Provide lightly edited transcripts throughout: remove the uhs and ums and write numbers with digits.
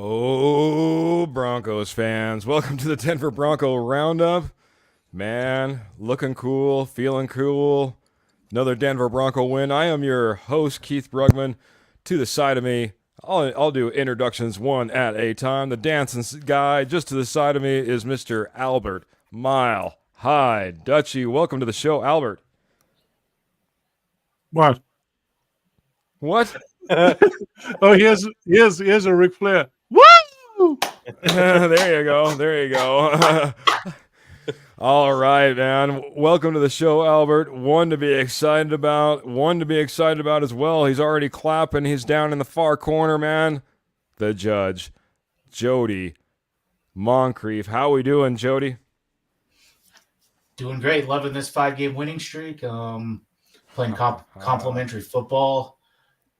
Oh, Broncos fans, welcome to the Denver Bronco Roundup. Man, looking cool, feeling cool. Another Denver Bronco win. I am your host, Keith Brugman. To the side of me, I'll do introductions one at a time. The dancing guy just to the side of me is Mr. Albert Mile High Dutchy. Welcome to the show, Albert. What? What? Oh, here's a Ric Flair. Woo! There you go. There you go. All right, man. Welcome to the show, Albert. One to be excited about. One to be excited about as well. He's already clapping. He's down in the far corner, man. The judge, Jody Moncrief. How we doing, Jody? Doing great. Loving this 5-game winning streak. Playing complimentary football.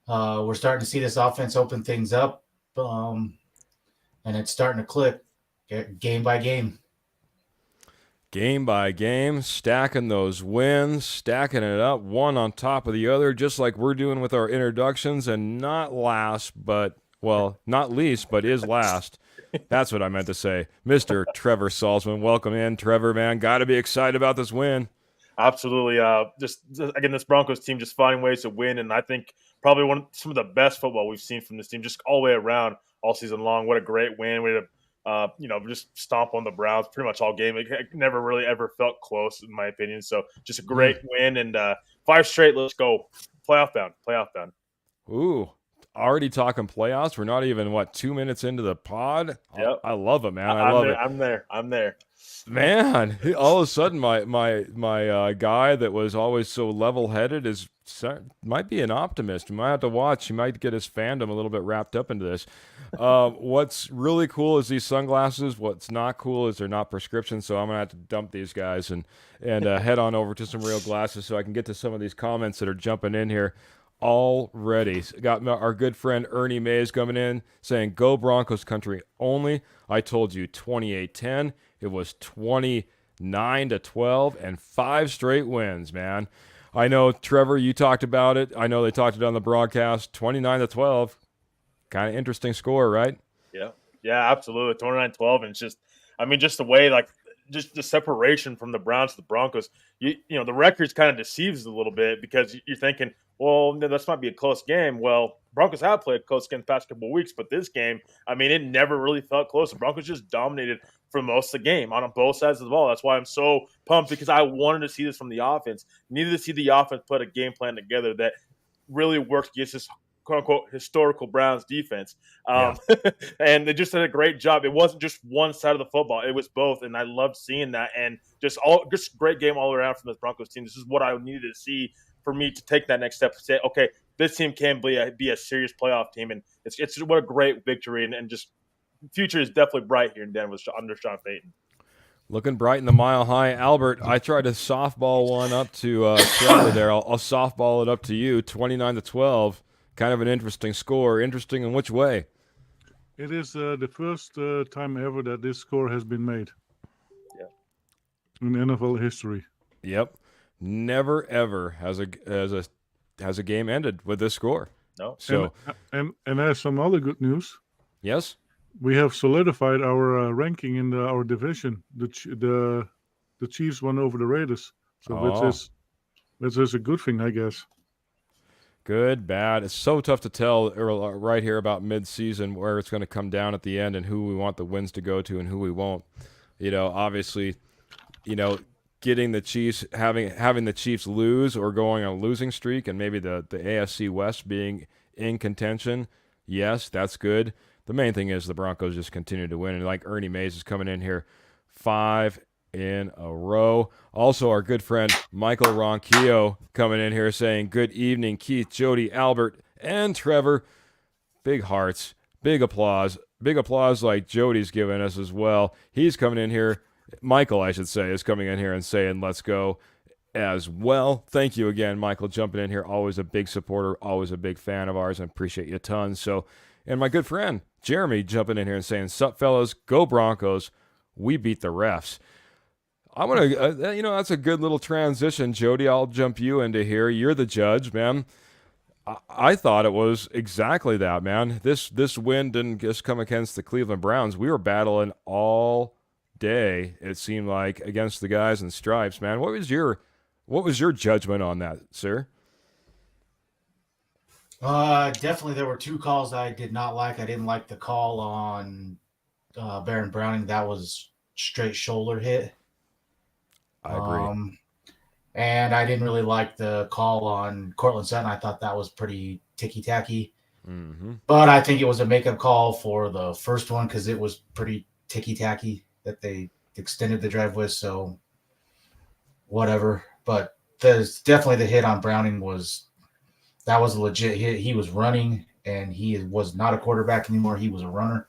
We're starting to see this offense open things up, and it's starting to click game by game. Game by game, stacking those wins, stacking it up one on top of the other, just like we're doing with our introductions, and not last, but, well, not least, but is last. That's what I meant to say. Mr. Trevor Salzman, welcome in. Trevor, man, got to be excited about this win. Absolutely. Just again, this Broncos team just finding ways to win, and I think probably some of the best football we've seen from this team just all the way around all season long. What a great win. We had just stomp on the Browns pretty much all game. It never really ever felt close, in my opinion. So just a great win, and 5 straight. Let's go. Playoff bound. Ooh, already talking playoffs. We're not even, 2 minutes into the pod? Yep. I love it, man. I love it. I'm there. Man, all of a sudden, my guy that was always so level-headed might be an optimist. You might have to watch. He might get his fandom a little bit wrapped up into this. What's really cool is these sunglasses. What's not cool is they're not prescription, so I'm going to have to dump these guys and head on over to some real glasses so I can get to some of these comments that are jumping in here already. Got our good friend Ernie Mays coming in saying, "Go Broncos country only. I told you 28-10. It was 29-12 and 5 straight wins, man." I know, Trevor, you talked about it. I know they talked it on the broadcast. 29-12. Kind of interesting score, right? Yeah, absolutely. 29-12, and it's just the way, just the separation from the Browns to the Broncos. You know, the records kind of deceives a little bit because you're thinking, well, this might be a close game. Well, Broncos have played a close game the past couple of weeks, but this game, it never really felt close. The Broncos just dominated for most of the game on both sides of the ball. That's why I'm so pumped, because I wanted to see this from the offense. Needed to see the offense put a game plan together that really worked against this quote-unquote historical Browns defense. And they just did a great job. It wasn't just one side of the football. It was both, and I loved seeing that. And just great game all around from this Broncos team. This is what I needed to see for me to take that next step to say, okay, this team can be a serious playoff team. And it's what a great victory, and just future is definitely bright here in Denver under Sean Payton. Looking bright in the Mile High. Albert, I tried to softball one up to Trevor there. I'll softball it up to you. 29-12. Kind of an interesting score. Interesting in which way? It is the first time ever that this score has been made. Yeah. In NFL history. Yep. Never ever has a game ended with this score. No. So and there's some other good news. Yes. We have solidified our ranking in our division. The Chiefs won over the Raiders, so this is a good thing, I guess. Good, bad. It's so tough to tell right here about mid-season where it's going to come down at the end and who we want the wins to go to and who we won't. Obviously, getting the Chiefs, having the Chiefs lose or going on a losing streak, and maybe the AFC West being in contention, yes, that's good. The main thing is the Broncos just continue to win, and like Ernie Mays is coming in here, 5 in a row. Also, our good friend Michael Ronquillo coming in here saying, "Good evening, Keith, Jody, Albert, and Trevor." Big hearts, big applause like Jody's giving us as well. He's coming in here. Michael, I should say, is coming in here and saying, "Let's go," as well. Thank you again, Michael, jumping in here. Always a big supporter, always a big fan of ours, and appreciate you tons. So, and my good friend Jeremy jumping in here and saying, "Sup, fellas, go Broncos. We beat the refs." I want to, that's a good little transition, Jody. I'll jump you into here. You're the judge, man. I thought it was exactly that, man. This win didn't just come against the Cleveland Browns. We were battling all day, it seemed like, against the guys in stripes, man. What was your judgment on that, sir? Definitely there were two calls I did not like. I didn't like the call on Baron Browning. That was straight shoulder hit. I agree. And I didn't really like the call on Cortland Sutton. I thought that was pretty ticky-tacky. Mm-hmm. But I think it was a makeup call for the first one because it was pretty ticky-tacky that they extended the drive with. So whatever. But there's definitely the hit on Browning that was a legit hit. He was running, and he was not a quarterback anymore. He was a runner.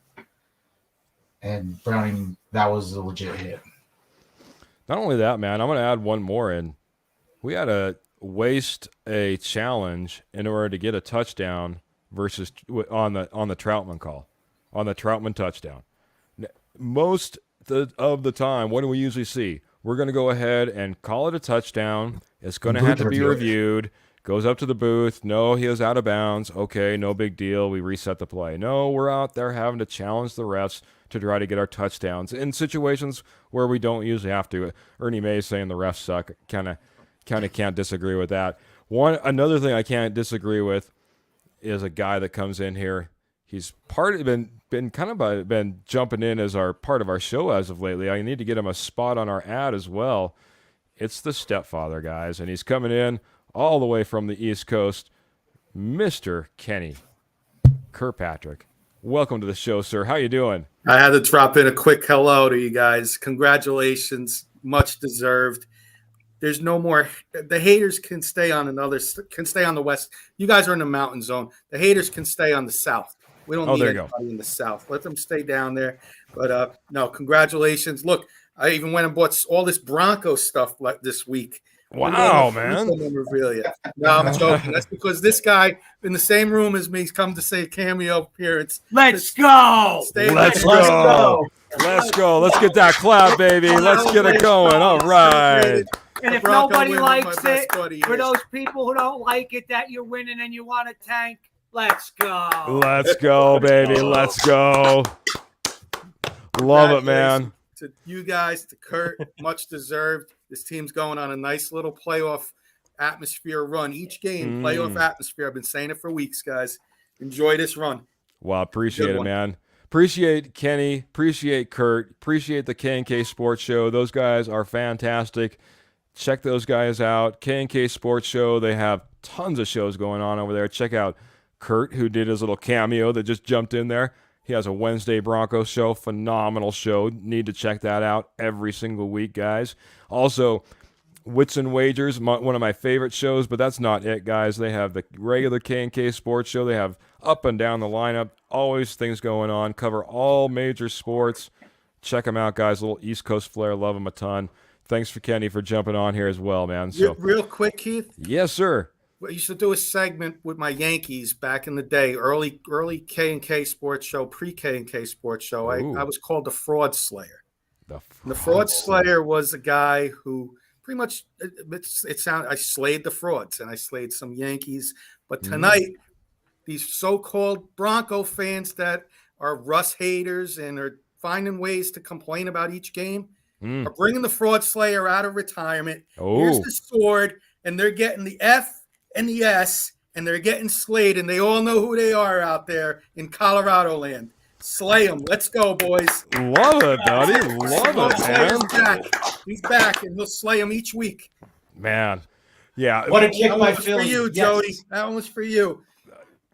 And Browning, that was a legit hit. Not only that, man, I'm going to add one more in. We had to waste a challenge in order to get a touchdown versus on the Troutman call, on the Troutman touchdown. Most of the time, what do we usually see? We're going to go ahead and call it a touchdown. It's going to have to be reviewed. Goes up to the booth. No, he was out of bounds. Okay, no big deal. We reset the play. No, we're out there having to challenge the refs to try to get our touchdowns in situations where we don't usually have to. Ernie May is saying the refs suck. Kind of can't disagree with that. Another thing I can't disagree with is a guy that comes in here. He's been jumping in as part of our show as of lately. I need to get him a spot on our ad as well. It's the stepfather, guys, and he's coming in all the way from the East Coast, Mr. Kenny Kirkpatrick. Welcome to the show, sir. How you doing? I had to drop in a quick hello to you guys. Congratulations, much deserved. There's no more. The haters can stay on the west. You guys are in the mountain zone. The haters can stay on the south. We don't need anybody in the south. Let them stay down there. But no, congratulations. Look, I even went and bought all this Bronco stuff like this week. Wow, man. No, I'm joking. That's because this guy in the same room as me has come to say cameo appearance. Let's go. Let's go. Let's get that clap, baby. Let's get it going. All right. And if nobody likes it, for those people who don't like it that you're winning and you want to tank, let's go. Let's go, baby. Let's go. Love it, man. To you guys, to Kurt, much deserved. This team's going on a nice little playoff atmosphere run. Each game, playoff atmosphere. I've been saying it for weeks, guys. Enjoy this run. Wow, appreciate it, man. Appreciate Kenny. Appreciate Kurt. Appreciate the K&K Sports Show. Those guys are fantastic. Check those guys out. K&K Sports Show. They have tons of shows going on over there. Check out Kurt, who did his little cameo that just jumped in there. He has a Wednesday Broncos show. Phenomenal show. Need to check that out every single week, guys. Also, Wits and Wagers, one of my favorite shows, but that's not it, guys. They have the regular K&K Sports Show. They have up and down the lineup. Always things going on. Cover all major sports. Check them out, guys. A little East Coast flair. Love them a ton. Thanks for Kenny for jumping on here as well, man. So, real quick, Keith. Yes, sir. I used to do a segment with my Yankees back in the day, early K&K Sports Show, pre-K&K Sports Show. I was called the Fraud Slayer. The Fraud Slayer was a guy who pretty much I slayed the frauds, and I slayed some Yankees. But tonight, these so-called Bronco fans that are Russ haters and are finding ways to complain about each game are bringing the Fraud Slayer out of retirement. Here's the sword, and they're getting the F and the S, and they're getting slayed, and they all know who they are out there in Colorado land. Slay them. Let's go, boys. Love it, buddy. Love it, man. He's back, and he'll slay them each week. Man. Yeah. What a kick my Feelings. For you, Jody. That one was for you.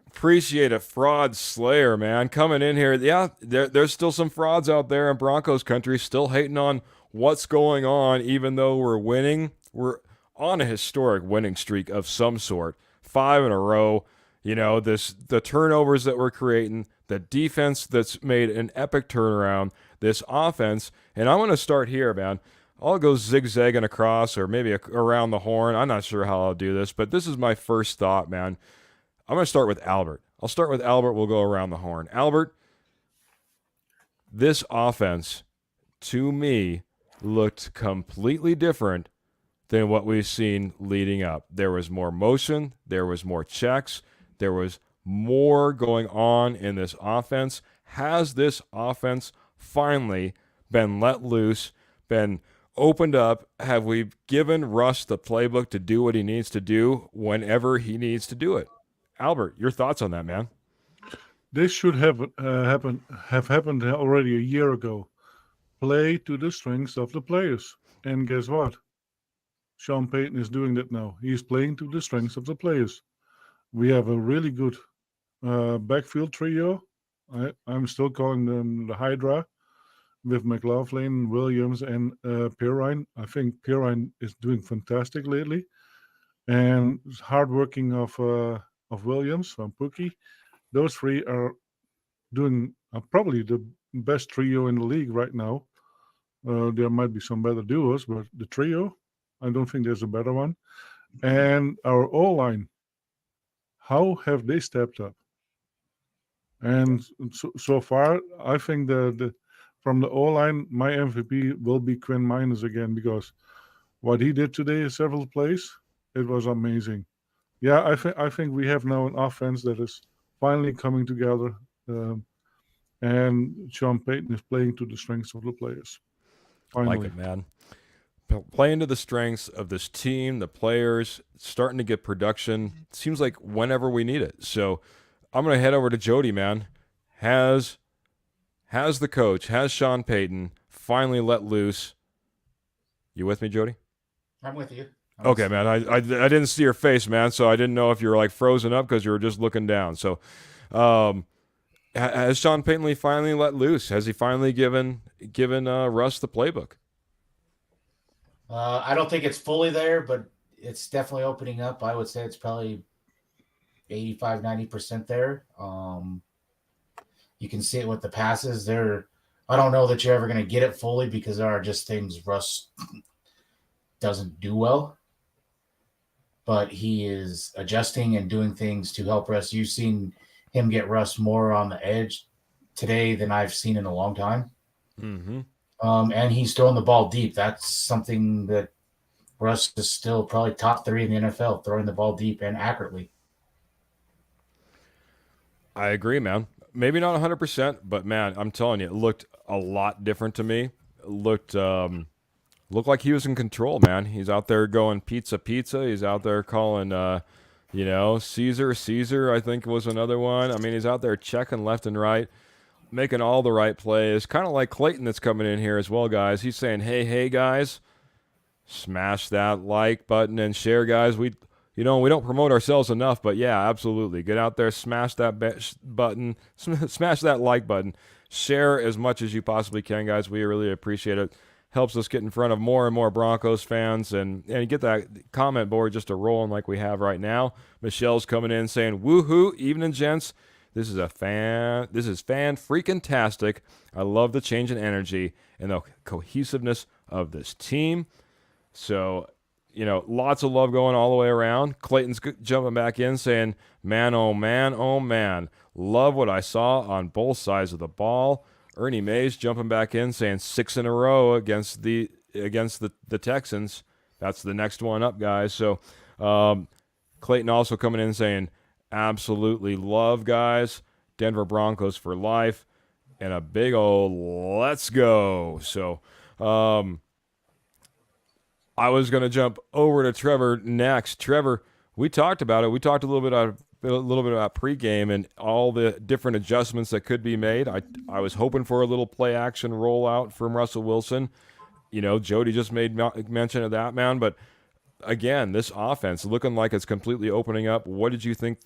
Appreciate a Fraud Slayer, man. Coming in here. Yeah, there's still some frauds out there in Broncos country still hating on what's going on, even though we're winning. We're on a historic winning streak of some sort, 5 in a row. You know, the turnovers that we're creating, the defense that's made an epic turnaround, this offense, and I'm going to start here, man. I'll go zigzagging across or maybe around the horn. I'm not sure how I'll do this, but this is my first thought, man. I'm going to start with Albert. I'll start with Albert. We'll go around the horn. Albert, this offense, to me, looked completely different than what we've seen leading up. There was more motion. There was more checks. There was more going on in this offense. Has this offense finally been let loose, been opened up? Have we given Russ the playbook to do what he needs to do whenever he needs to do it? Albert, your thoughts on that, man? This should have happened already a year ago. Play to the strengths of the players. And guess what? Sean Payton is doing that now. He's playing to the strengths of the players. We have a really good backfield trio. I'm still calling them the Hydra, with McLaughlin, Williams, and Pirine. I think Pirine is doing fantastic lately. And hardworking of Williams from Pookie. Those three are doing probably the best trio in the league right now. There might be some better duos, but the trio, I don't think there's a better one. And our O-line, how have they stepped up? And so far, I think from the O-line, my MVP will be Quinn Miners again, because what he did today in several plays, it was amazing. Yeah, I think we have now an offense that is finally coming together, and Sean Payton is playing to the strengths of the players. Finally. Like it, man. Playing to the strengths of this team, the players, starting to get production. It seems like whenever we need it. So I'm going to head over to Jody, man. Has the coach, has Sean Payton finally let loose? You with me, Jody? I'm with you. Okay, man. I didn't see your face, man, so I didn't know if you were like frozen up because you were just looking down. So has Sean Payton finally let loose? Has he finally given Russ the playbook? I don't think it's fully there, but it's definitely opening up. I would say it's probably 85, 90% there. You can see it with the passes. I don't know that you're ever going to get it fully, because there are just things Russ doesn't do well. But he is adjusting and doing things to help Russ. You've seen him get Russ more on the edge today than I've seen in a long time. Mm-hmm. And he's throwing the ball deep. That's something that Russ is still probably top 3 in the NFL, throwing the ball deep and accurately. I agree, man. Maybe not 100%, but man, I'm telling you, it looked a lot different to me. It looked like he was in control, man. He's out there going pizza. He's out there calling, Caesar, I think was another one. I mean, he's out there checking left and right, making all the right plays. Kind of like Clayton that's coming in here as well, guys. He's saying, hey, guys, smash that like button and share, guys. We don't promote ourselves enough, but yeah, absolutely. Get out there, smash that button, smash that like button. Share as much as you possibly can, guys. We really appreciate it. Helps us get in front of more and more Broncos fans and get that comment board just a rolling like we have right now. Michelle's coming in saying, woohoo, evening, gents. This is fan freaking tastic. I love the change in energy and the cohesiveness of this team. So, lots of love going all the way around. Clayton's jumping back in saying, man, oh man. Love what I saw on both sides of the ball. Ernie Mays jumping back in saying 6 in a row against the Texans. That's the next one up, guys. So Clayton also coming in saying, absolutely love, guys. Denver Broncos for life. And a big old let's go. So I was going to jump over to Trevor next. Trevor, we talked about it. We talked a little bit about pregame and all the different adjustments that could be made. I was hoping for a little play action rollout from Russell Wilson. Jody just made mention of that, man. But again, this offense looking like it's completely opening up. What did you think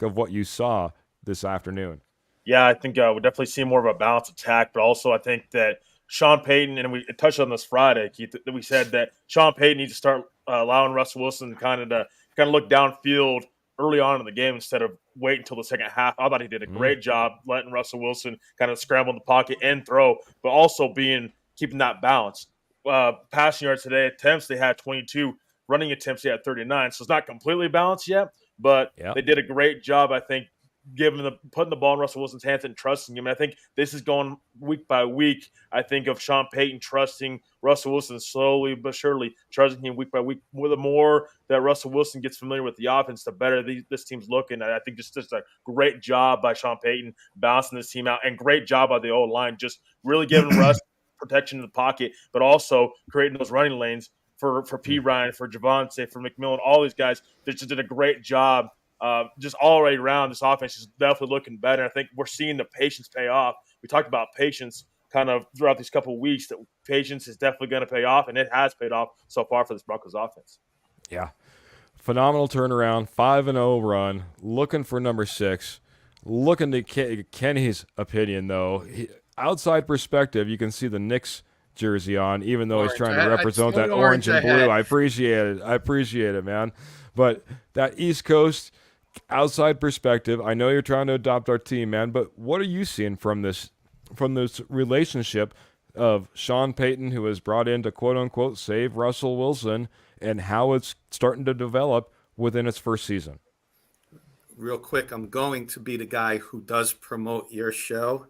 of what you saw this afternoon? Yeah, I think we'll definitely see more of a balanced attack, but also I think that Sean Payton, and we touched on this Friday, Keith, that we said that Sean Payton needs to start allowing Russell Wilson kind of look downfield early on in the game instead of wait until the second half. I thought he did a great job letting Russell Wilson kind of scramble in the pocket and throw, but also keeping that balance. Passing yards today, attempts, they had 22. Running attempts, they had 39. So it's not completely balanced yet, but They did a great job, I think, putting the ball in Russell Wilson's hands and trusting him. And I think this is going week by week. I think of Sean Payton trusting Russell Wilson slowly but surely, trusting him week by week. The more that Russell Wilson gets familiar with the offense, the better this team's looking. And I think just a great job by Sean Payton balancing this team out, and great job by the O-line, just really giving Russ protection in the pocket, but also creating those running lanes for P. Ryan, for Javonte, for McMillan, all these guys. They just did a great job. Just all right around, this offense is definitely looking better. I think we're seeing the patience pay off. We talked about patience kind of throughout these couple of weeks, that patience is definitely going to pay off, and it has paid off so far for this Broncos offense. Yeah. Phenomenal turnaround, 5-0 run, looking for number 6. Looking to Kenny's opinion, though. Outside perspective, you can see the Knicks jersey on, even though he's trying to represent that orange and blue. I appreciate it, man. But that East Coast outside perspective, I know you're trying to adopt our team, man, but what are you seeing from this relationship of Sean Payton, who was brought in to quote-unquote save Russell Wilson, and how it's starting to develop within its first season? Real quick, I'm going to be the guy who does promote your show.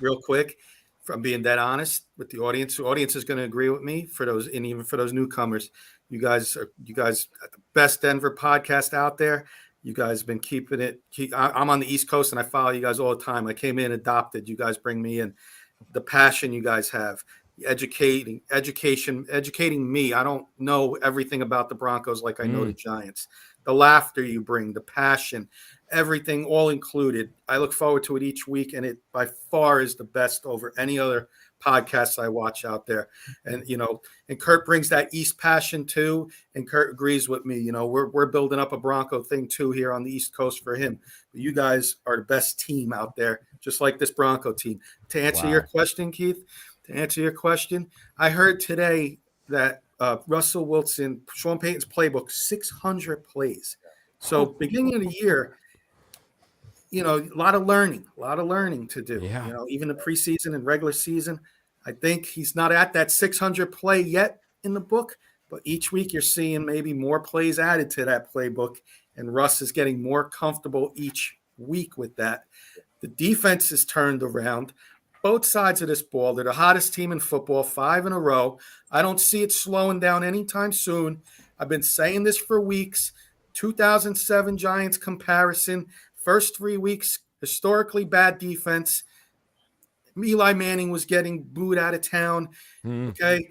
Real quick, from being that honest with the audience. The audience is going to agree with me, for those, and even for those newcomers. You guys are the best Denver podcast out there. You guys have been keeping it. I'm on the East Coast, and I follow you guys all the time. I came in adopted. You guys bring me in. The passion you guys have, educating me. I don't know everything about the Broncos like I know the Giants. The laughter you bring, the passion, everything all included. I look forward to it each week, and it by far is the best over any other podcasts I watch out there. And, and Kurt brings that East passion too. And Kurt agrees with me. We're building up a Bronco thing too here on the East Coast for him. But you guys are the best team out there, just like this Bronco team. To answer your question, Keith, I heard today that Russell Wilson, Sean Payton's playbook, 600 plays. So beginning of the year, a lot of learning to do. Yeah. Even the preseason and regular season, I think he's not at that 600 play yet in the book, but each week you're seeing maybe more plays added to that playbook, and Russ is getting more comfortable each week with that. The defense is turned around. Both sides of this ball, they're the hottest team in football, 5 in a row. I don't see it slowing down anytime soon. I've been saying this for weeks. 2007 Giants comparison. First 3 weeks, historically bad defense. Eli Manning was getting booed out of town. Okay.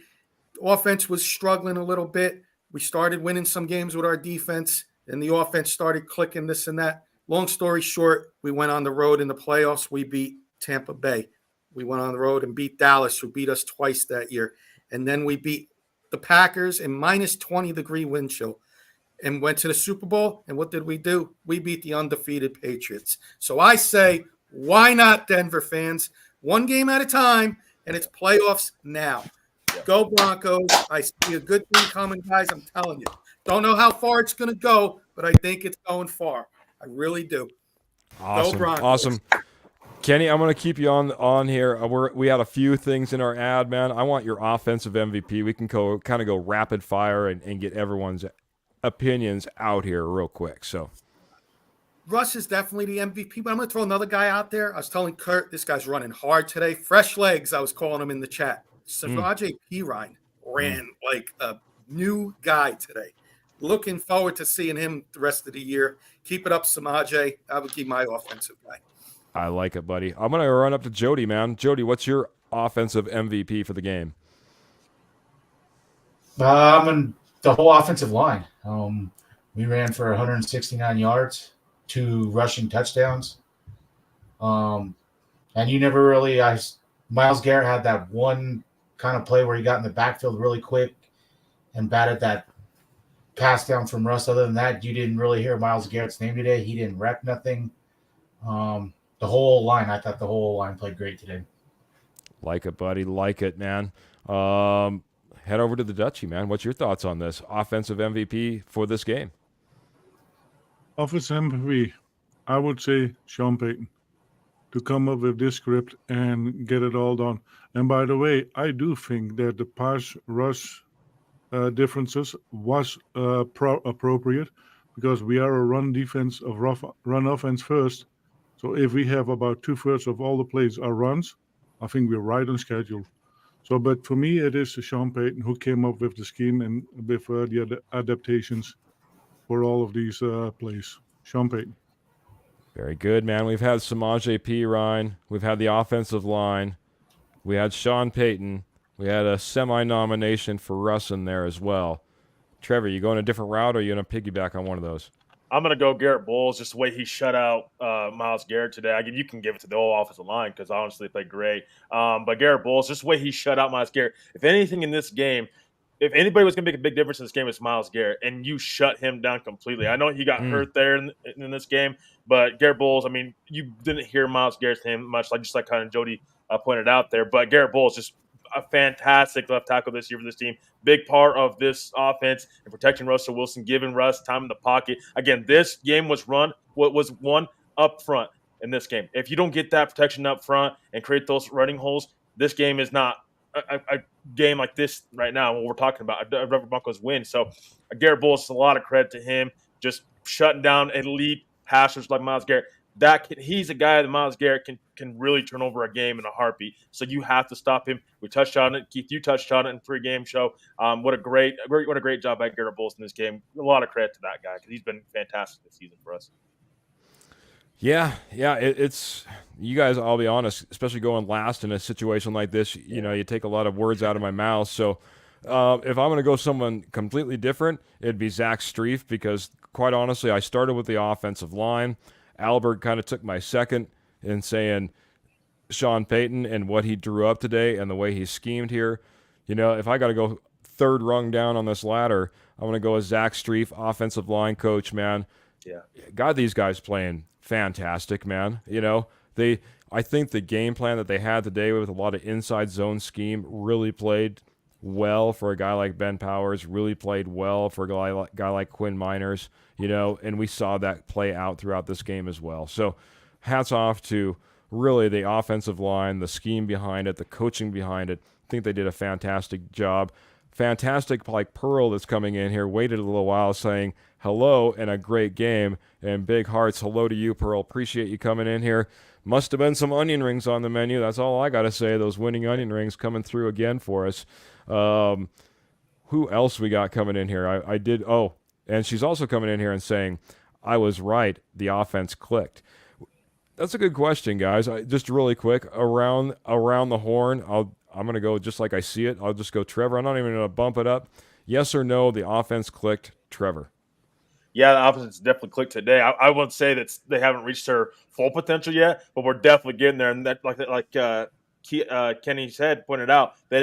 Offense was struggling a little bit. We started winning some games with our defense, and the offense started clicking, this and that. Long story short, we went on the road in the playoffs. We beat Tampa Bay. We went on the road and beat Dallas, who beat us twice that year. And then we beat the Packers in minus 20-degree wind chill and went to the Super Bowl. And what did we do? We beat the undefeated Patriots. So I say, why not, Denver fans? One game at a time, and it's playoffs now. Go Broncos. I see a good thing coming, guys. I'm telling you. Don't know how far it's going to go, but I think it's going far. I really do. Awesome. Go Broncos. Awesome. Kenny, I'm going to keep you on here. We had a few things in our ad, man. I want your offensive MVP. We can go rapid fire and get everyone's opinions out here real quick. So Russ is definitely the MVP, but I'm going to throw another guy out there. I was telling Kurt, this guy's running hard today. Fresh legs, I was calling him in the chat. Savaje P. Ryan ran like a new guy today. Looking forward to seeing him the rest of the year. Keep it up, Samaje. That would be my offensive guy. I like it, buddy. I'm going to run up to Jody, man. Jody, what's your offensive MVP for the game? And the whole offensive line. We ran for 169 yards, 2 rushing touchdowns. And you never really Myles Garrett had that one kind of play where he got in the backfield really quick and batted that pass down from Russ. Other than that, you didn't really hear Myles Garrett's name today. He didn't rep nothing. The whole line, I thought the whole line played great today. Like it, buddy. Like it, man. Head over to the Dutchie, man. What's your thoughts on this offensive MVP for this game? Offensive MVP, I would say Sean Payton, to come up with this script and get it all done. And by the way, I do think that the pass rush differences was appropriate, because we are a run defense of run offense first, So if we have about 2/3 of all the plays are runs, I think we're right on schedule. So, but for me, it is Sean Payton who came up with the scheme and with the adaptations for all of these plays. Sean Payton. Very good, man. We've had Samaje Perine. We've had the offensive line. We had Sean Payton. We had a semi-nomination for Russ in there as well. Trevor, you going a different route, or are you going to piggyback on one of those? I'm going to go Garrett Bowles, just the way he shut out Myles Garrett today. You can give it to the whole offensive line because honestly they played great. But Garrett Bowles, just the way he shut out Myles Garrett. If anything in this game, if anybody was going to make a big difference in this game, it's Myles Garrett, and you shut him down completely. I know he got hurt there in this game, but Garrett Bowles, I mean, you didn't hear Myles Garrett's name much, just like kind of Jody pointed out there. But Garrett Bowles just a fantastic left tackle this year for this team. Big part of this offense and protecting Russell Wilson, giving Russ time in the pocket. Again, this game was won up front in this game. If you don't get that protection up front and create those running holes, this game is not a game like this right now, what we're talking about, a Broncos win. So Garrett Bowles, a lot of credit to him, just shutting down elite passers like Myles Garrett. He's a guy that Myles Garrett can really turn over a game in a heartbeat. So you have to stop him. We touched on it. Keith, you touched on it in the pregame show. What a great job by Garrett Bowles in this game. A lot of credit to that guy because he's been fantastic this season for us. Yeah, it's you guys. I'll be honest, especially going last in a situation like this. You know, you take a lot of words out of my mouth. So if I'm going to go someone completely different, it'd be Zach Strief because, quite honestly, I started with the offensive line. Albert kind of took my second in saying Sean Payton and what he drew up today and the way he schemed here. You know, if I got to go third rung down on this ladder, I'm going to go with Zach Strief, offensive line coach, man. Yeah. God, these guys playing fantastic, man. You know, I think the game plan that they had today with a lot of inside zone scheme really played well for a guy like Ben Powers, really played well for a guy like Quinn Miners, you know, and we saw that play out throughout this game as well. So hats off to really the offensive line, the scheme behind it, the coaching behind it. I think they did a fantastic job. Fantastic, like Pearl that's coming in here, waited a little while saying hello and a great game, and big hearts. Hello to you, Pearl. Appreciate you coming in here. Must have been some onion rings on the menu. That's all I got to say. Those winning onion rings coming through again for us. Who else we got coming in here? And she's also coming in here and saying, I was right. The offense clicked. That's a good question, guys. Just really quick, around the horn, I'm going to go just like I see it. I'll just go Trevor. I'm not even going to bump it up. Yes or no, the offense clicked, Trevor? Yeah, the offense definitely clicked today. I wouldn't say that they haven't reached their full potential yet, but we're definitely getting there. And that, like Kenny said, pointed out, that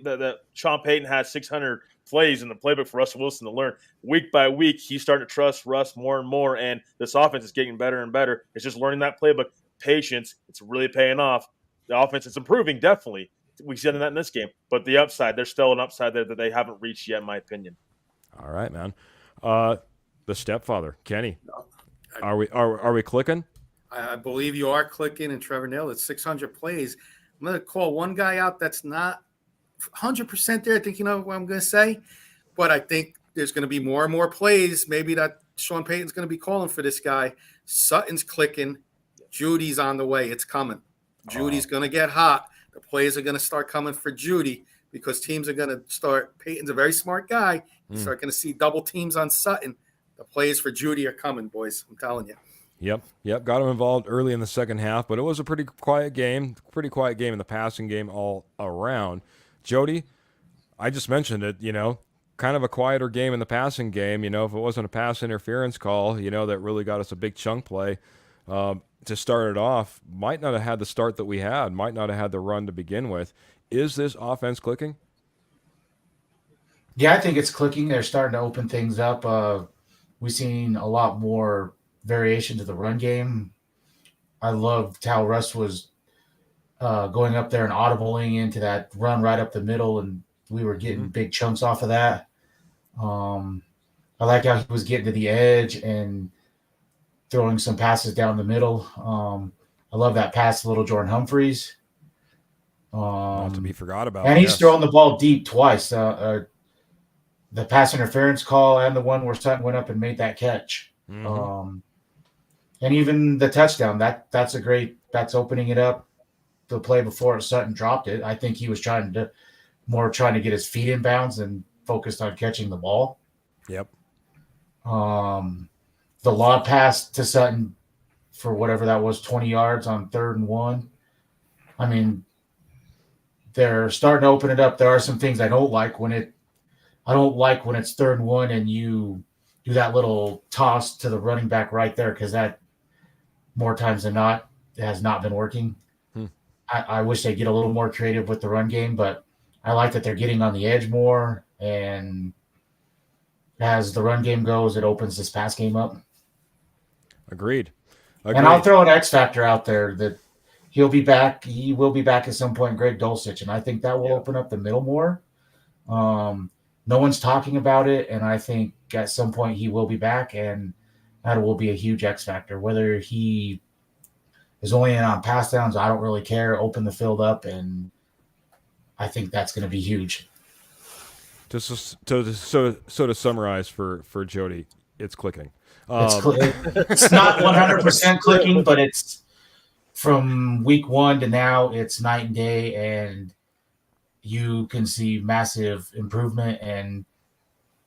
that Sean Payton has 600 plays in the playbook for Russell Wilson to learn. Week by week, he's starting to trust Russ more and more, and this offense is getting better and better. It's just learning that playbook. Patience, it's really paying off. The offense is improving, definitely. We said that in this game, but the upside, there's still an upside there that they haven't reached yet, in my opinion. All right, man. The stepfather, Kenny. Are we clicking? I believe you are clicking, and Trevor nailed it. 600 plays. I'm going to call one guy out that's not 100% there. I think you know what I'm going to say, but I think there's going to be more and more plays. Maybe that Sean Payton's going to be calling for this guy. Sutton's clicking. Judy's on the way. It's coming. Judy's going to get hot. The plays are going to start coming for Judy because teams are going to start. Payton's a very smart guy. You start going to see double teams on Sutton. The plays for Judy are coming, boys. I'm telling you. Yep. Got him involved early in the second half, but it was a pretty quiet game in the passing game all around. Jody, I just mentioned it, you know, kind of a quieter game in the passing game. You know, if it wasn't a pass interference call, you know, that really got us a big chunk play to start it off, might not have had the start that we had, might not have had the run to begin with. Is this offense clicking? Yeah, I think it's clicking. They're starting to open things up. We've seen a lot more variation to the run game. I loved how Russ was going up there and audibling into that run right up the middle, and we were getting big chunks off of that. I like how he was getting to the edge and throwing some passes down the middle. I love that pass to little Jordan Humphreys. Not to be forgot about. And he's throwing the ball deep twice. The pass interference call and the one where Sutton went up and made that catch. And And even the touchdown, that's opening it up. The play before Sutton dropped it, I think he was trying to get his feet in bounds and focused on catching the ball. Yep. The lob pass to Sutton for whatever that was, 20 yards on 3rd and 1. I mean, they're starting to open it up. There are some things I don't like when it's 3rd and 1 and you do that little toss to the running back right there, because that more times than not has not been working. I wish they'd get a little more creative with the run game, but I like that they're getting on the edge more, and as the run game goes, it opens this pass game up. Agreed. And I'll throw an X factor out there that he'll be back. He will be back at some point, Greg Dulcich, and I think that will open up the middle more. No one's talking about it, and I think at some point he will be back, and that will be a huge X factor. Whether he is only in on pass downs, I don't really care. Open the field up, and I think that's going to be huge. Just to summarize for Jody, it's clicking. It's not 100% clicking, but it's from week 1 to now, it's night and day, and you can see massive improvement. And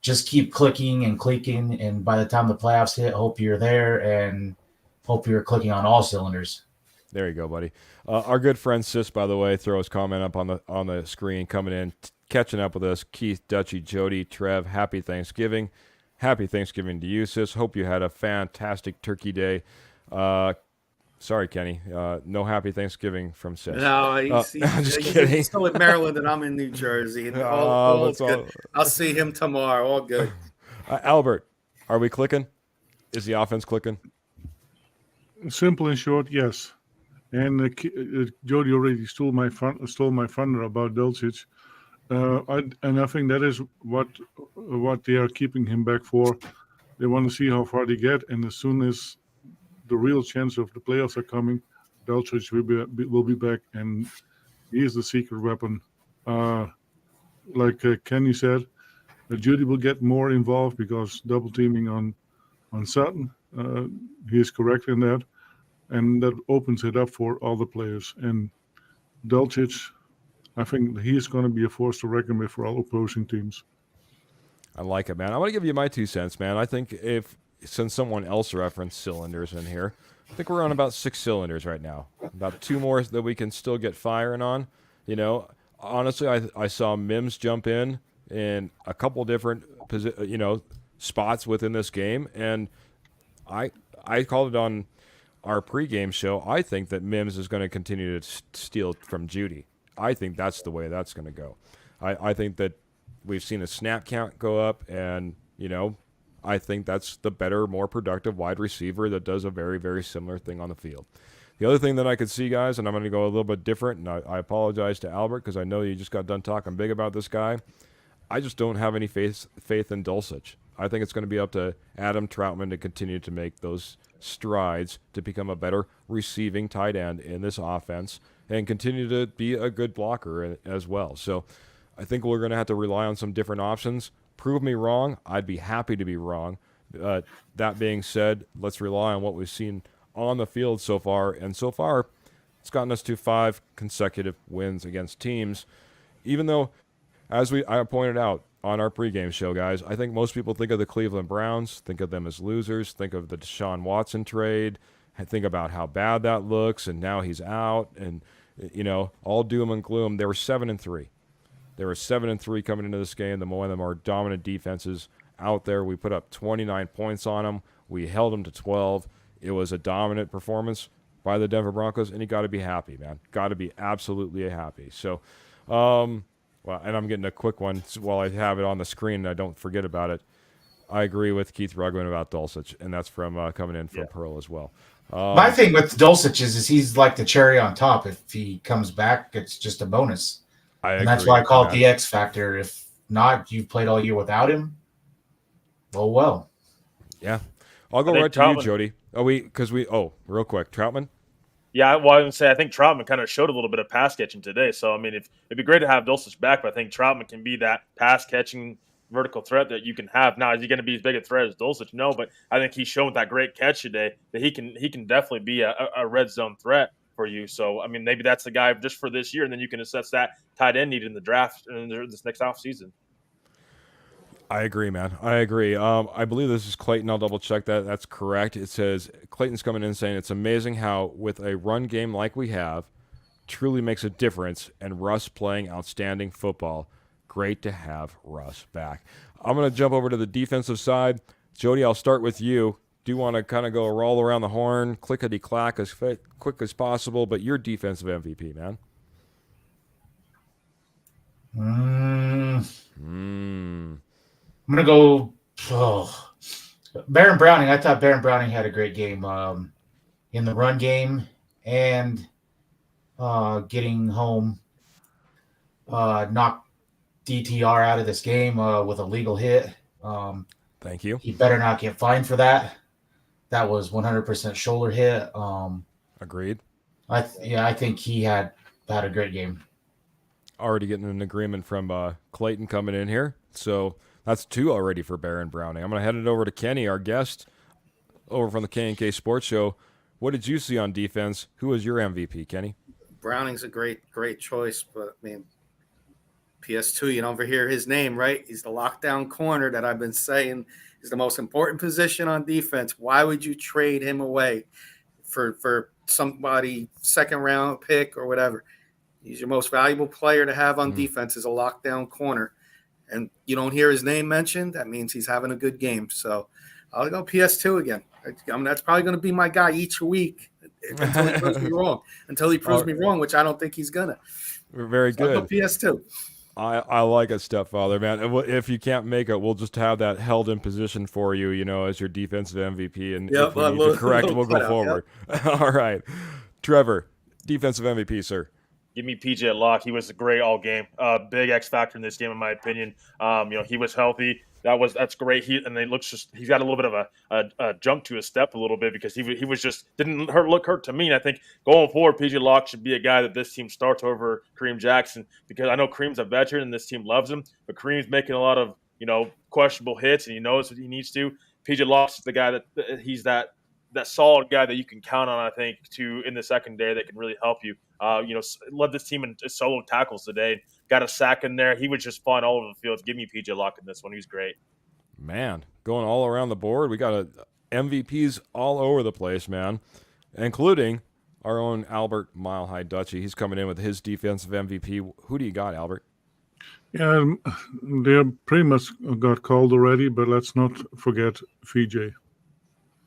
just keep clicking and clicking, and by the time the playoffs hit, hope you're there and hope you're clicking on all cylinders. There you go, buddy. Our good friend Sis, by the way, throw his comment up on the screen, coming in, catching up with us. Keith, Dutchy, Jody, Trev, happy Thanksgiving. Happy Thanksgiving to you, Sis. Hope you had a fantastic turkey day. Sorry, Kenny. No happy Thanksgiving from Sis. No, I'm just kidding. He's still in Maryland and I'm in New Jersey. And all good. I'll see him tomorrow. All good. Albert, are we clicking? Is the offense clicking? Simple and short, yes. And Jody already stole my thunder about Dulcich. And I think that is what they are keeping him back for. They want to see how far they get, and as soon as the real chance of the playoffs are coming, Dulcich will be back, and he is the secret weapon. Like Kenny said, Judy will get more involved because double teaming on Sutton. He is correct in that, and that opens it up for all the players. And Dulcich, I think he's going to be a force to reckon with for all opposing teams. I like it, man. I want to give you my 2 cents, man. I think since someone else referenced cylinders in here, I think we're on about 6 cylinders right now. About 2 more that we can still get firing on. You know, honestly, I saw Mims jump in a couple different spots within this game, and I called it on our pregame show. I think that Mims is going to continue to steal from Judy. I think that's the way that's going to go. I think that we've seen a snap count go up, and, I think that's the better, more productive wide receiver that does a very, very similar thing on the field. The other thing that I could see, guys, and I'm going to go a little bit different, and I apologize to Albert because I know you just got done talking big about this guy. I just don't have any faith in Dulcich. I think it's going to be up to Adam Troutman to continue to make those strides to become a better receiving tight end in this offense and continue to be a good blocker as well. So I think we're going to have to rely on some different options. Prove me wrong. I'd be happy to be wrong. That being said, let's rely on what we've seen on the field so far. And so far, it's gotten us to 5 consecutive wins against teams. Even though, as I pointed out on our pregame show, guys, I think most people think of the Cleveland Browns, think of them as losers, think of the Deshaun Watson trade, think about how bad that looks, and now he's out, and, all doom and gloom. They were 7-3. They were 7-3 coming into this game. One of the more dominant defenses out there. We put up 29 points on them. We held them to 12. It was a dominant performance by the Denver Broncos, and you got to be happy, man. Got to be absolutely happy. So, and I'm getting a quick one while I have it on the screen and I don't forget about it. I agree with Keith Rugman about Dulcich, and that's from coming in from Pearl as well. My thing with Dulcich is he's like the cherry on top. If he comes back, it's just a bonus. And that's why I call it the X factor. If not, you've played all year without him. Oh, well. Yeah. I'll go right to you, Jody. Real quick. Troutman? Yeah, well, I would say I think Troutman kind of showed a little bit of pass catching today. So, I mean, it'd be great to have Dulcich back, but I think Troutman can be that pass catching vertical threat that you can have. Now, is he going to be as big a threat as Dulcich? No, but I think he's shown with that great catch today that he can definitely be a red zone threat for you. So, I mean, maybe that's the guy just for this year, and then you can assess that tight end need in the draft in this next offseason. I agree, man. I agree. I believe this is Clayton. I'll double check that. That's correct. It says Clayton's coming in saying it's amazing how with a run game like we have, truly makes a difference, and Russ playing outstanding football. Great to have Russ back. I'm going to jump over to the defensive side. Jody, I'll start with you. Do you want to kind of go roll around the horn, clickety-clack as quick as possible, but your defensive MVP, man? I'm going to go Baron Browning. I thought Baron Browning had a great game in the run game and getting home, knocked DTR out of this game with a legal hit. Thank you. He better not get fined for that. That was 100% shoulder hit. Agreed. I think he had a great game. Already getting an agreement from Clayton coming in here. So that's 2 already for Baron Browning. I'm going to head it over to Kenny, our guest, over from the K&K Sports Show. What did you see on defense? Who was your MVP, Kenny? Browning's a great choice, but I mean, PS2, you don't ever hear his name, right? He's the lockdown corner that I've been saying is the most important position on defense. Why would you trade him away for somebody second round pick or whatever? He's your most valuable player to have on defense as a lockdown corner. And you don't hear his name mentioned, that means he's having a good game. So I'll go PS2 again. I mean, that's probably going to be my guy each week until he proves me wrong. Until he proves me wrong, which I don't think he's going to. Very good. I'll go PS2. I like it, stepfather, man. If you can't make it, we'll just have that held in position for you, as your defensive MVP. And if we need to correct, we'll go forward. Yep. All right. Trevor, defensive MVP, sir. Give me PJ Locke. He was great all game. Big X factor in this game, in my opinion. He was healthy. That's great. He's got a little bit of a jump to his step a little bit because he was just didn't look hurt to me. And I think going forward, PJ Locke should be a guy that this team starts over Kareem Jackson because I know Kareem's a veteran and this team loves him, but Kareem's making a lot of questionable hits and he knows what he needs to. PJ Locke's the guy that he's that solid guy that you can count on. I think in the secondary that can really help you. Led this team in solo tackles today. Got a sack in there. He was just fun all over the field. Give me PJ Locke in this one. He was great. Man, going all around the board. We got MVPs all over the place, man, including our own Albert Mile High Dutchie. He's coming in with his defensive MVP. Who do you got, Albert? Yeah, they pretty much got called already, but let's not forget VJ.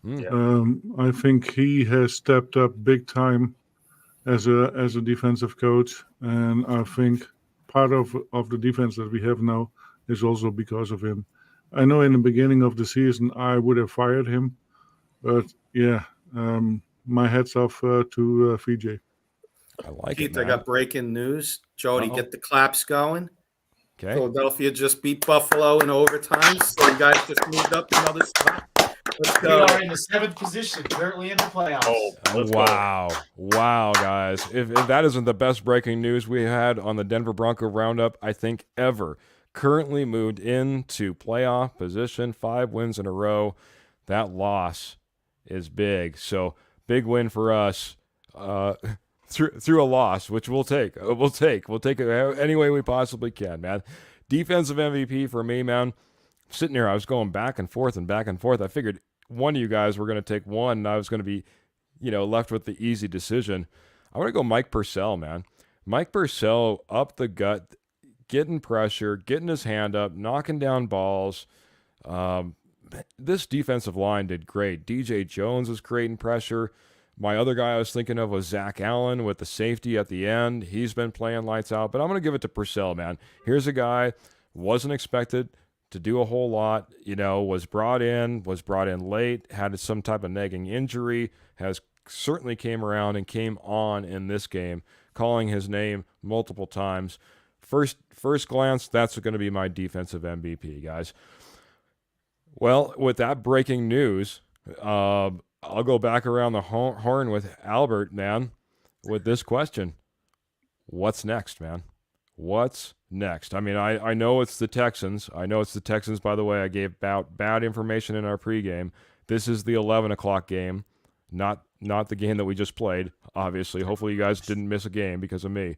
I think he has stepped up big time as a defensive coach, and I think part of the defense that we have now is also because of him. I know in the beginning of the season I would have fired him, but my hats off to VJ. I like Keith, it, man. I got breaking news. Jody, get the claps going. Okay. Philadelphia just beat Buffalo in overtime, so you guys just moved up another spot. Let's We go. are in the 7th position, currently in the playoffs. Wow, guys. If that isn't the best breaking news we had on the Denver Bronco Roundup, I think ever. Currently moved into playoff position, 5 wins in a row. That loss is big. So, big win for us through a loss, which we'll take. We'll take it any way we possibly can, man. Defensive MVP for me, man. Sitting here, I was going back and forth. I figured one of you guys were going to take one, and I was going to be, left with the easy decision. I want to go Mike Purcell, man. Mike Purcell up the gut, getting pressure, getting his hand up, knocking down balls. This defensive line did great. DJ Jones was creating pressure. My other guy I was thinking of was Zach Allen with the safety at the end. He's been playing lights out, but I'm going to give it to Purcell, man. Here's a guy, wasn't expected to do a whole lot, was brought in late, had some type of nagging injury, has certainly came around and came on in this game, calling his name multiple times. First glance, that's going to be my defensive MVP, guys. Well, with that breaking news, I'll go back around the horn with Albert, man, with this question. What's next, man? What's next? I mean, I know it's the Texans. I know it's the Texans, by the way. I gave bad information in our pregame. This is the 11 o'clock game, not the game that we just played, obviously. Hopefully you guys didn't miss a game because of me.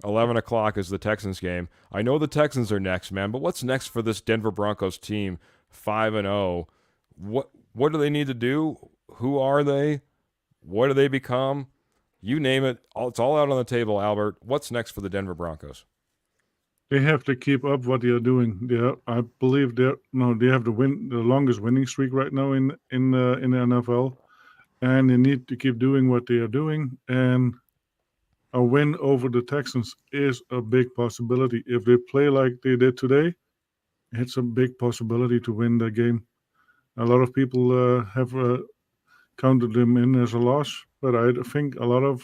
11 o'clock is the Texans game. I know the Texans are next, man, but what's next for this Denver Broncos team, 5-0? What do they need to do? Who are they? What do they become? You name it. It's all out on the table, Albert. What's next for the Denver Broncos? They have to keep up what they are doing. I believe they have the longest winning streak right now in the NFL, and they need to keep doing what they are doing. And a win over the Texans is a big possibility. If they play like they did today, it's a big possibility to win the game. A lot of people have counted them in as a loss, but I think a lot of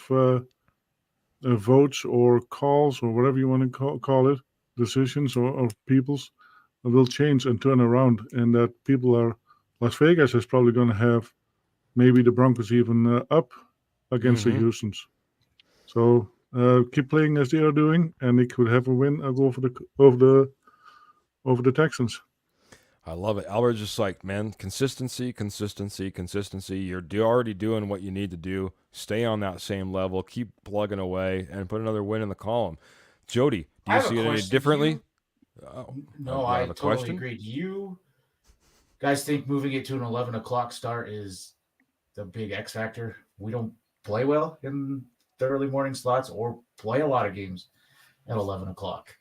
votes or calls or whatever you want to call it, decisions or people's will change and turn around, and that Las Vegas is probably going to have maybe the Broncos even up against the Houstons. So keep playing as they are doing, and they could have a win over the Texans. I love it. Albert's just like, man, consistency. You're already doing what you need to do. Stay on that same level. Keep plugging away and put another win in the column. Jody, do you see it any differently? No, I totally agree. Do you guys think moving it to an 11 o'clock start is the big X factor? We don't play well in the early morning slots or play a lot of games at 11 o'clock,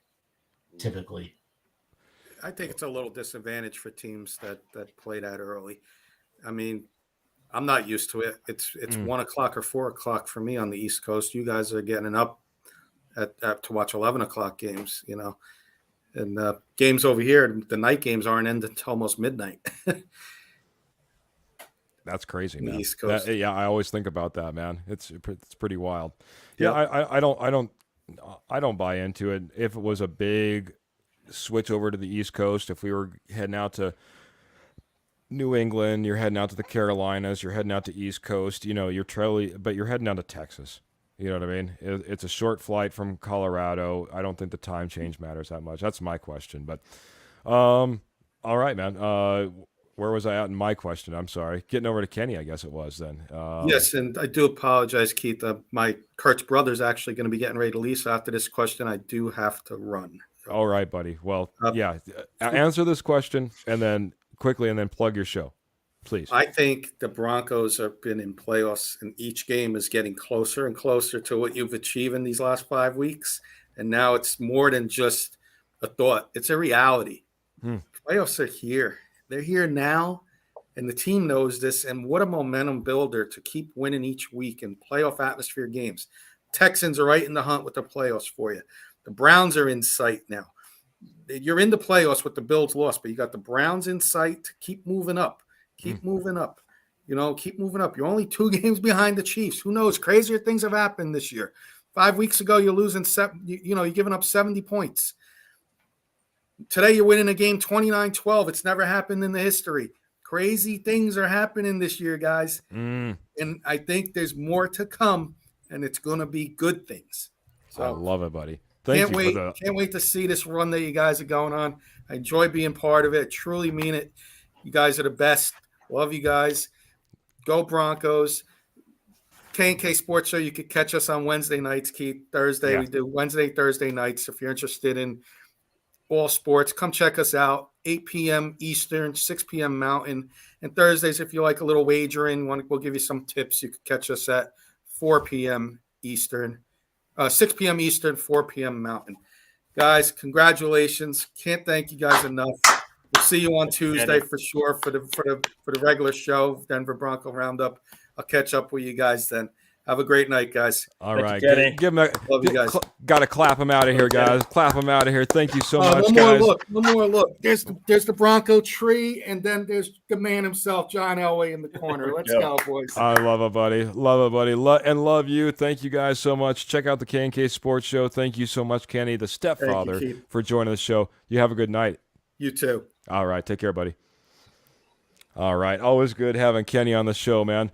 typically. I think it's a little disadvantage for teams that play that early. I mean, I'm not used to it. It's 1 o'clock or 4 o'clock for me on the East Coast. You guys are getting up to watch 11 o'clock games, you know, and games over here, the night games aren't ending until almost midnight. That's crazy, man. East Coast. Yeah, I always think about that, man. It's pretty wild. Yep. Yeah, I don't buy into it. If it was a big switch over to the East Coast, if we were heading out to New England, you're heading out to the Carolinas, you're heading out to East Coast, you know, but you're heading down to Texas. You know what I mean? It's a short flight from Colorado. I don't think the time change matters that much. That's my question. But all right, man. Where was I at in my question? I'm sorry. Getting over to Kenny, I guess it was then. Yes, and I do apologize, Keith. My Kurt's brother's actually going to be getting ready to leave. So after this question, I do have to run. All right, buddy. Well, yeah. Answer this question and then quickly, and then plug your show, please. I think the Broncos have been in playoffs, and each game is getting closer and closer to what you've achieved in these last 5 weeks. And now it's more than just a thought. It's a reality. Playoffs are here. They're here now, and the team knows this. And what a momentum builder to keep winning each week in playoff atmosphere games. Texans are right in the hunt with the playoffs for you. The Browns are in sight now. You're in the playoffs with the Bills lost, but you got the Browns in sight to keep moving up. Keep moving up. You know, keep moving up. You're only 2 games behind the Chiefs. Who knows? Crazier things have happened this year. 5 weeks ago, you're losing you're giving up 70 points. Today, you're winning a game 29-12. It's never happened in the history. Crazy things are happening this year, guys. And I think there's more to come, and it's going to be good things. So I love it, buddy. Can't wait to see this run that you guys are going on. I enjoy being part of it. I truly mean it. You guys are the best. Love you guys. Go Broncos. K&K Sports Show. You could catch us on Wednesday nights, Keith. Thursday. We do Wednesday, Thursday nights. If you're interested in all sports, come check us out. 8 p.m. Eastern, 6 p.m. Mountain. And Thursdays, if you like a little wagering, we'll give you some tips. You can catch us at 4 p.m. Eastern. 6 p.m. Eastern, 4 p.m. Mountain. Guys, congratulations. Can't thank you guys enough. We'll see you on Tuesday for sure for the regular show, Denver Bronco Roundup. I'll catch up with you guys then. Have a great night, guys. All right. Give him Love you guys. Got to clap him out of here, guys. Clap him out of here. Thank you so much, guys. One more look. There's the Bronco tree, and then there's the man himself, John Elway, in the corner. Let's go, boys. I love it, buddy. Love it, buddy. And love you. Thank you guys so much. Check out the K&K Sports Show. Thank you so much, Kenny, the stepfather, for joining the show. You have a good night. You too. All right. Take care, buddy. All right. Always good having Kenny on the show, man.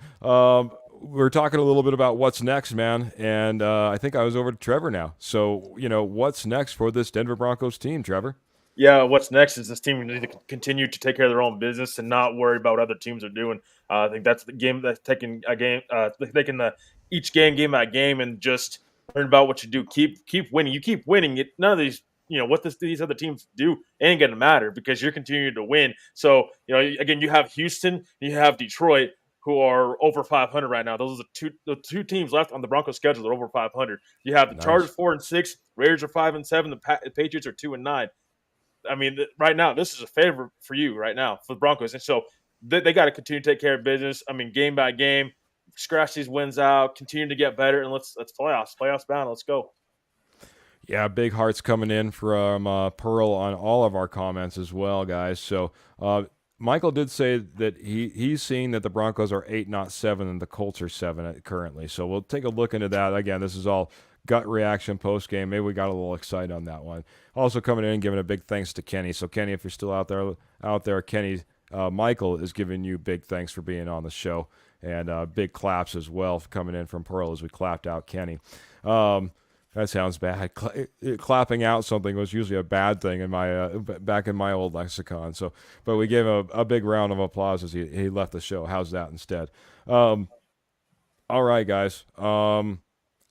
we're talking a little bit about what's next, man. And I think I was over to Trevor now. So, what's next for this Denver Broncos team, Trevor? Yeah, what's next is this team needs to continue to take care of their own business and not worry about what other teams are doing. I think that's the game that's taking each game by game, and just learn about what you do. Keep winning. You keep winning. None of these, what these other teams do ain't gonna matter because you're continuing to win. So, again, you have Houston, you have Detroit, who are over 500 right now. Those are the two teams left on the Broncos schedule that are over 500. You have the Chargers 4-6, Raiders are 5-7, the Patriots are 2-9. I mean, right now, this is a favor for you right now for the Broncos. And so they got to continue to take care of business. I mean, game by game, scratch these wins out, continue to get better, and let's playoffs bound. Let's go. Yeah, big hearts coming in from Pearl on all of our comments as well, guys. So Michael did say that he's seeing that the Broncos are 8, not 7, and the Colts are 7 currently. So we'll take a look into that. Again, this is all gut reaction post game. Maybe we got a little excited on that one. Also coming in and giving a big thanks to Kenny. So Kenny, if you're still out there, Kenny, Michael is giving you big thanks for being on the show, and big claps as well coming in from Pearl as we clapped out Kenny. That sounds bad. Clapping out something was usually a bad thing in my back in my old lexicon. So, but we gave him a big round of applause as he left the show. How's that instead? All right, guys.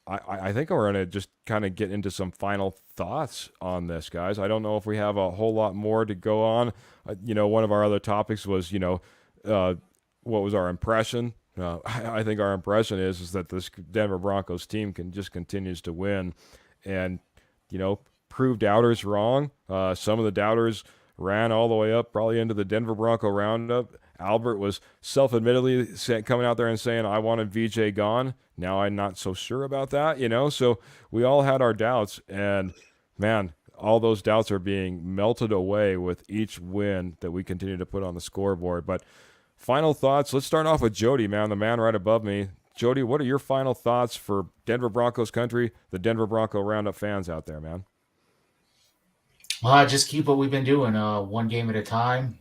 I think we're going to just kind of get into some final thoughts on this, guys. I don't know if we have a whole lot more to go on. One of our other topics was, what was our impression? I think our impression is that this Denver Broncos team continues to win and, prove doubters wrong. Some of the doubters ran all the way up probably into the Denver Bronco Roundup. Albert was self-admittedly coming out there and saying, I wanted VJ gone. Now I'm not so sure about that, So we all had our doubts. And, man, all those doubts are being melted away with each win that we continue to put on the scoreboard. But final thoughts. Let's start off with Jody, man, the man right above me. Jody, what are your final thoughts for Denver Broncos country, the Denver Bronco Roundup fans out there, man? Just keep what we've been doing, one game at a time.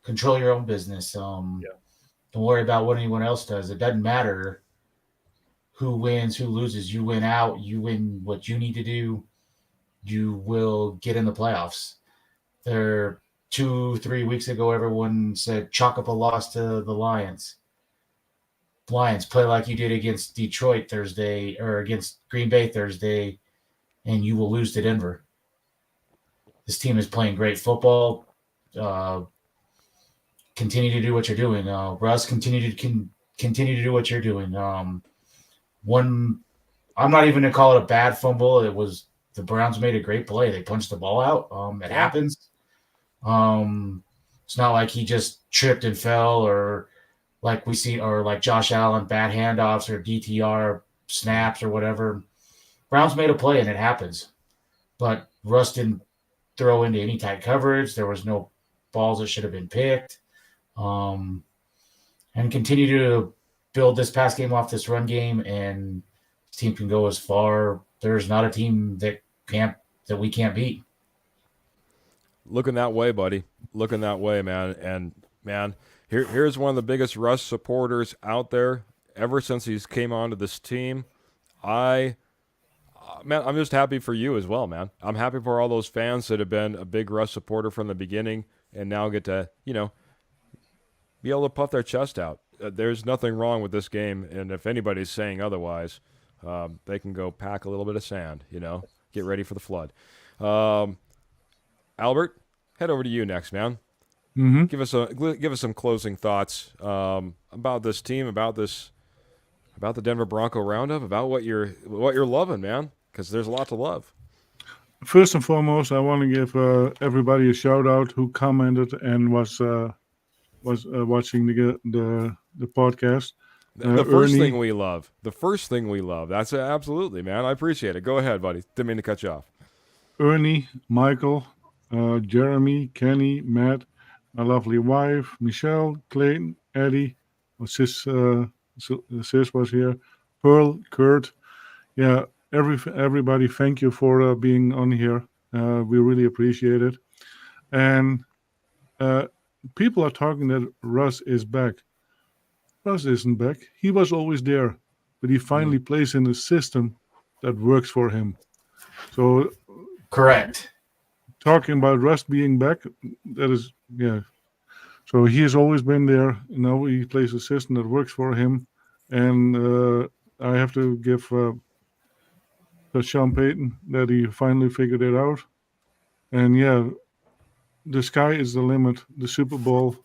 Control your own business. Don't worry about what anyone else does. It doesn't matter who wins, who loses. You win out. You win what you need to do. You will get in the playoffs. 2-3 weeks ago, everyone said chalk up a loss to the Lions. Lions, play like you did against Detroit Thursday or against Green Bay Thursday, and you will lose to Denver. This team is playing great football. Continue to do what you're doing. Russ, continue to do what you're doing. I'm not even going to call it a bad fumble. It was the Browns made a great play. They punched the ball out. It happens. It's not like he just tripped and fell or like we see, or like Josh Allen, bad handoffs or DTR snaps or whatever. Browns made a play and it happens. But Russ didn't throw into any tight coverage. There was no balls that should have been picked. And continue to build this pass game off this run game, and this team can go as far. There's not a team that we can't beat. Looking that way, buddy. Looking that way, man. And man, here's one of the biggest Russ supporters out there ever since he's came onto this team. Man, I'm just happy for you as well, man. I'm happy for all those fans that have been a big Russ supporter from the beginning and now get to, be able to puff their chest out. There's nothing wrong with this game, and if anybody's saying otherwise, they can go pack a little bit of sand, get ready for the flood. Albert, head over to you next, man. Mm-hmm. Give us some closing thoughts about this team, about the Denver Bronco Roundup, about what you're loving, man, because there's a lot to love. First and foremost, I want to give everybody a shout out who commented and was watching the podcast. The first thing we love. The first thing we love. That's absolutely, man. I appreciate it. Go ahead, buddy. Didn't mean to cut you off. Ernie, Michael, Jeremy, Kenny, Matt, my lovely wife, Michelle, Clayton, Eddie, Sis was here, Pearl, Kurt. Yeah, everybody, thank you for being on here. We really appreciate it. And people are talking that Russ is back. Russ isn't back. He was always there, but he finally plays in a system that works for him. So, Correct. talking about Russ being back, that is, yeah. So he has always been there. Now he plays a system that works for him, and I have to give to Sean Payton that he finally figured it out. And yeah, the sky is the limit. The Super Bowl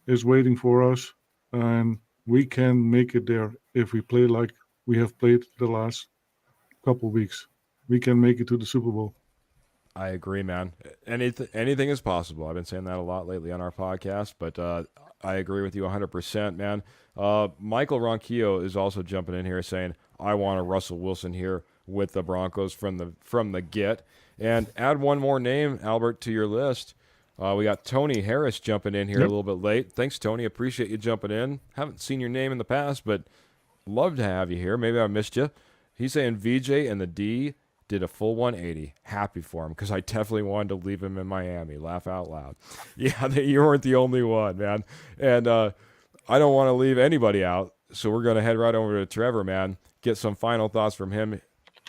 is waiting for us, and we can make it there if we play like we have played the last couple weeks. We can make it to the Super Bowl. I agree, man. Anything is possible. I've been saying that a lot lately on our podcast, but I agree with you 100%, man. Michael Ronquillo is also jumping in here saying, I want a Russell Wilson here with the Broncos from the get. And add one more name, Albert, to your list. We got Tony Harris jumping in here a little bit late. Thanks, Tony. Appreciate you jumping in. Haven't seen your name in the past, but love to have you here. Maybe I missed you. He's saying VJ and the D did a full 180. Happy for him because I definitely wanted to leave him in Miami. Laugh out loud. Yeah, you weren't the only one, man. And I don't want to leave anybody out, so we're going to head right over to Trevor, man. Get some final thoughts from him.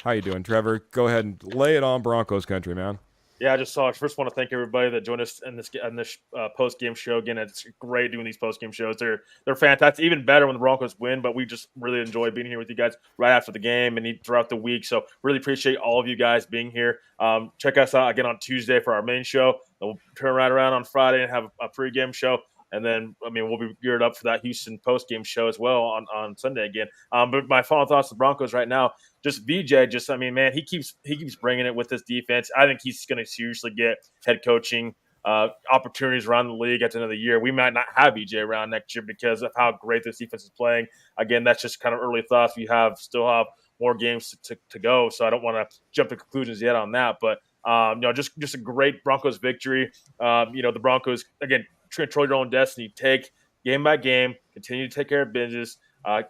How you doing, Trevor? Go ahead and lay it on Broncos country, man. Yeah, I first want to thank everybody that joined us in this post game show. Again, it's great doing these post game shows. They're fantastic. Even better when the Broncos win, but we just really enjoy being here with you guys right after the game and throughout the week. So really appreciate all of you guys being here. Check us out again on Tuesday for our main show. Then we'll turn right around on Friday and have a pregame show. And then, we'll be geared up for that Houston post-game show as well on Sunday again. But my final thoughts on the Broncos right now, just VJ, man, he keeps bringing it with this defense. I think he's going to seriously get head coaching opportunities around the league at the end of the year. We might not have VJ around next year because of how great this defense is playing. Again, that's just kind of early thoughts. We still have more games to go, so I don't want to jump to conclusions yet on that. But just a great Broncos victory. The Broncos again. Control your own destiny. Take game by game. Continue to take care of business.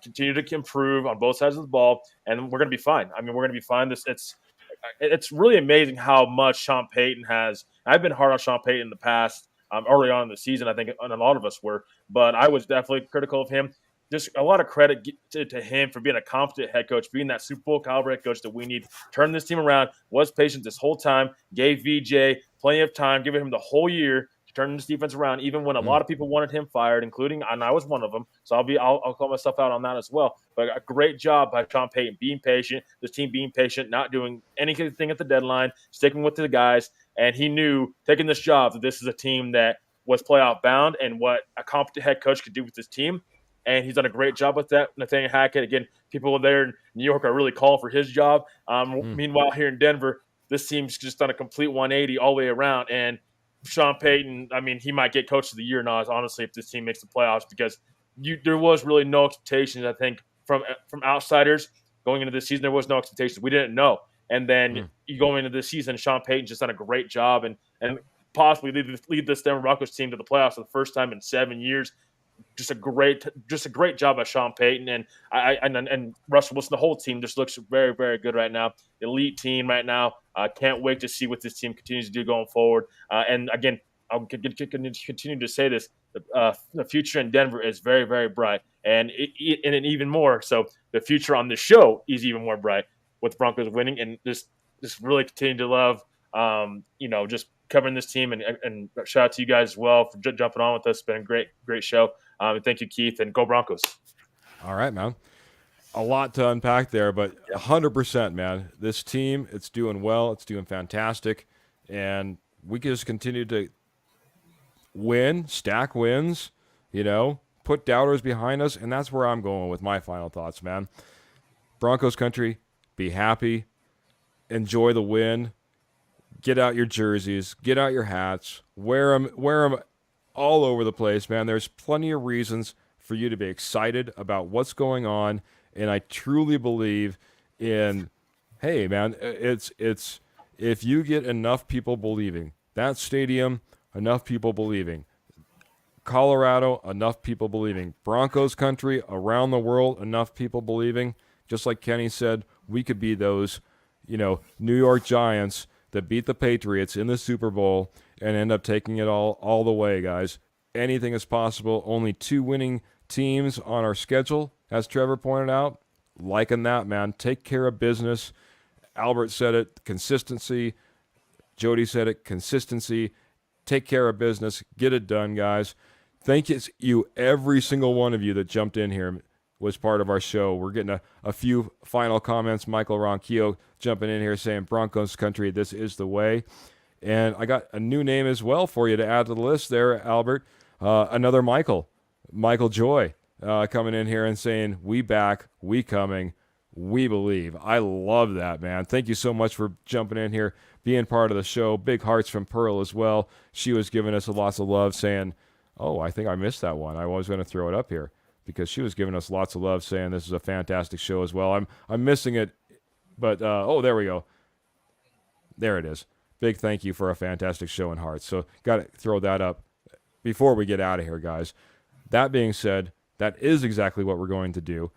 Continue to improve on both sides of the ball, and we're going to be fine. We're going to be fine. It's really amazing how much Sean Payton has. I've been hard on Sean Payton in the past. Early on in the season, I think, and a lot of us were, but I was definitely critical of him. Just a lot of credit to him for being a competent head coach, being that Super Bowl caliber head coach that we need. Turn this team around. Was patient this whole time. Gave VJ plenty of time. Giving him the whole year. Turning this defense around, even when a lot of people wanted him fired, including, and I was one of them. So I'll call myself out on that as well. But a great job by Sean Payton being patient, this team being patient, not doing anything at the deadline, sticking with the guys. And he knew taking this job that this is a team that was playoff bound and what a competent head coach could do with this team. And he's done a great job with that. Nathaniel Hackett, again, people there in New York are really calling for his job. Meanwhile, here in Denver, this team's just done a complete 180 all the way around. And Sean Payton, he might get coach of the year now, honestly, if this team makes the playoffs, because there was really no expectations, I think, from outsiders going into this season. There was no expectations. We didn't know. And then you go into this season, Sean Payton just done a great job and possibly lead this Denver Broncos team to the playoffs for the first time in 7 years. Just a great job by Sean Payton and Russell Wilson. The whole team just looks very, very good right now. Elite team right now. Can't wait to see what this team continues to do going forward. And again, I'll continue to say this: the future in Denver is very, very bright, and even more so. The future on this show is even more bright with Broncos winning, and just really continue to love, just covering this team, and shout out to you guys as well for jumping on with us. It's been a great show. Thank you, Keith, and go Broncos. All right, man. A lot to unpack there, but 100%, man. This team, it's doing well. It's doing fantastic. And we can just continue to win, stack wins, put doubters behind us. And that's where I'm going with my final thoughts, man. Broncos country, be happy. Enjoy the win. Get out your jerseys. Get out your hats. Wear them all over the place, man. There's plenty of reasons for you to be excited about what's going on, and I truly believe in, hey, man, it's if you get enough people believing, that stadium, enough people believing, Colorado, enough people believing, Broncos country, around the world, enough people believing, just like Kenny said, we could be those, New York Giants that beat the Patriots in the Super Bowl and end up taking it all the way, guys. Anything is possible. Only 2 winning teams on our schedule, as Trevor pointed out. Liking that, man. Take care of business. Albert said it, consistency. Jody said it, consistency. Take care of business. Get it done, guys. Thank you, every single one of you that jumped in here was part of our show. We're getting a few final comments. Michael Ronquillo jumping in here saying, Broncos country, this is the way. And I got a new name as well for you to add to the list there, Albert. Another Michael Joy, coming in here and saying, we back, we coming, we believe. I love that, man. Thank you so much for jumping in here, being part of the show. Big hearts from Pearl as well. She was giving us lots of love, saying, oh, I think I missed that one. I was going to throw it up here because she was giving us lots of love, saying this is a fantastic show as well. I'm missing it, but oh, there we go. There it is. Big thank you for a fantastic show and hearts. So got to throw that up before we get out of here, guys. That being said, that is exactly what we're going to do.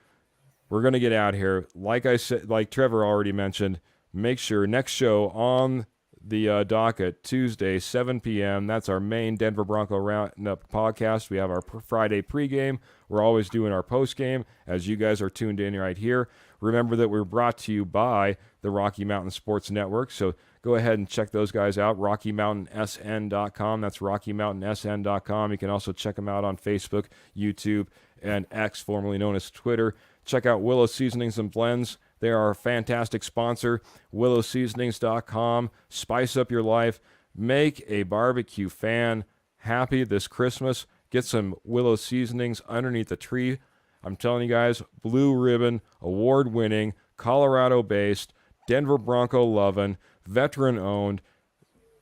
We're going to get out of here. Like I said, like Trevor already mentioned, make sure next show on the docket, Tuesday, 7 p.m. That's our main Denver Bronco Roundup podcast. We have our Friday pregame. We're always doing our postgame as you guys are tuned in right here. Remember that we're brought to you by the Rocky Mountain Sports Network. So go ahead and check those guys out, RockyMountainSN.com. That's RockyMountainSN.com. You can also check them out on Facebook, YouTube, and X, formerly known as Twitter. Check out Willow Seasonings and Blends. They are our fantastic sponsor, WillowSeasonings.com. Spice up your life. Make a barbecue fan happy this Christmas. Get some Willow Seasonings underneath the tree. I'm telling you guys, Blue Ribbon, award-winning, Colorado-based, Denver Bronco loving, veteran-owned.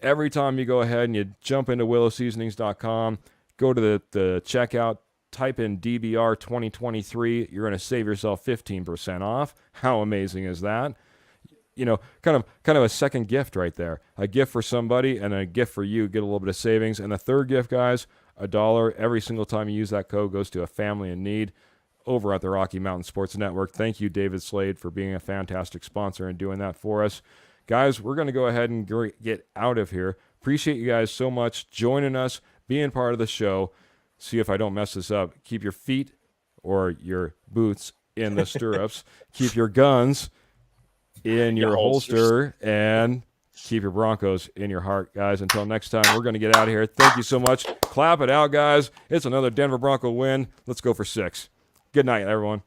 Every time you go ahead and you jump into WillowSeasonings.com, go to the checkout, type in DBR 2023. You're going to save yourself 15% off. How amazing is that? You know, kind of a second gift right there. A gift for somebody and a gift for you. Get a little bit of savings. And the third gift, guys, $1 every single time you use that code goes to a family in need over at the Rocky Mountain Sports Network. Thank you, David Slade, for being a fantastic sponsor and doing that for us. Guys, we're going to go ahead and get out of here. Appreciate you guys so much joining us, being part of the show. See if I don't mess this up. Keep your feet or your boots in the stirrups. Keep your guns in your holster. And keep your Broncos in your heart, guys. Until next time, we're going to get out of here. Thank you so much. Clap it out, guys. It's another Denver Bronco win. Let's go for 6. Good night, everyone.